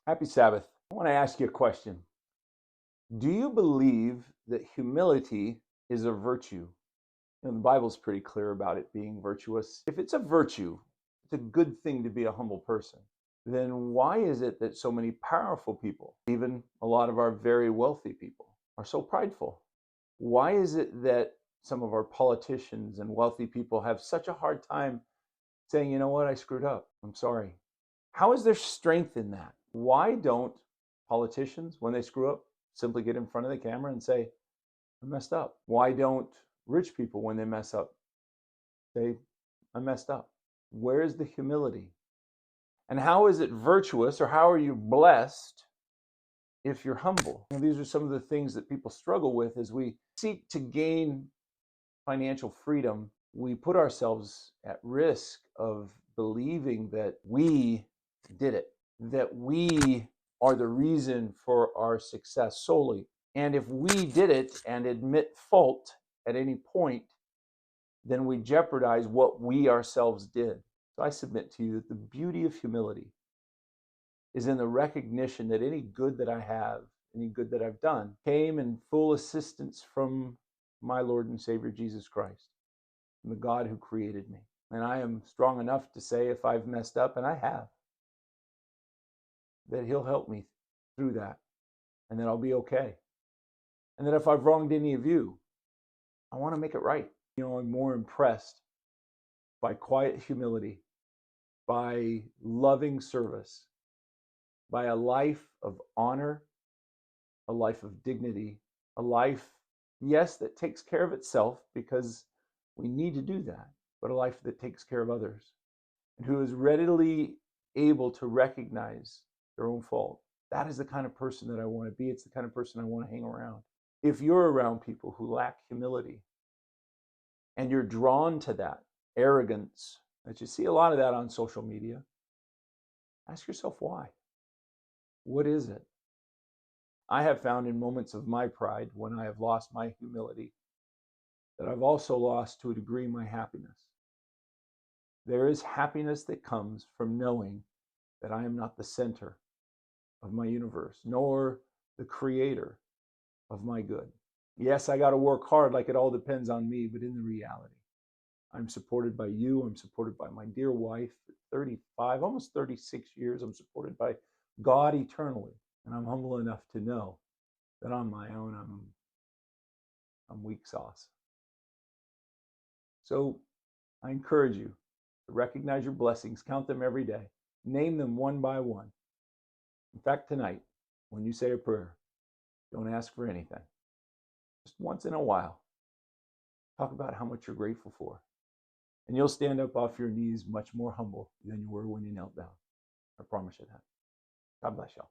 Happy Sabbath. I want to ask you a question. Do you believe that humility is a virtue? The Bible's pretty clear about it being virtuous. If it's a virtue, it's a good thing to be a humble person. Then why is it that so many powerful people, even a lot of our very wealthy people, are so prideful? Why is it that some of our politicians and wealthy people have such a hard time saying, you know what, I screwed up. I'm sorry. How is there strength in that? Why don't politicians, when they screw up, simply get in front of the camera and say, I messed up? Why don't rich people, when they mess up, say, I messed up? Where is the humility? And how is it virtuous, or how are you blessed if you're humble? And these are some of the things that people struggle with as we seek to gain financial freedom. We put ourselves at risk of believing that we did it, that we are the reason for our success solely. And if we did it and admit fault at any point, then we jeopardize what we ourselves did. So I submit to you that the beauty of humility is in the recognition that any good that I have, any good that I've done, came in full assistance from my Lord and Savior Jesus Christ, from the God who created me. And I am strong enough to say, if I've messed up, and I have, that He'll help me through that, and that I'll be okay. And that if I've wronged any of you, I want to make it right. I'm more impressed by quiet humility, by loving service, by a life of honor, a life of dignity, a life, yes, that takes care of itself because we need to do that, but a life that takes care of others and who is readily able to recognize their own fault. That is the kind of person that I want to be. It's the kind of person I want to hang around. If you're around people who lack humility and you're drawn to that arrogance, that you see a lot of that on social media, ask yourself why. What is it? I have found in moments of my pride, when I have lost my humility, that I've also lost to a degree my happiness. There is happiness that comes from knowing that I am not the center of my universe, nor the creator of my good. Yes, I got to work hard like it all depends on me, but in the reality, I'm supported by you. I'm supported by my dear wife for 35, almost 36 years. I'm supported by God eternally. And I'm humble enough to know that on my own, I'm weak sauce. So I encourage you to recognize your blessings, count them every day, name them one by one. In fact, tonight, when you say a prayer, don't ask for anything. Just once in a while, talk about how much you're grateful for. And you'll stand up off your knees much more humble than you were when you knelt down. I promise you that. God bless y'all.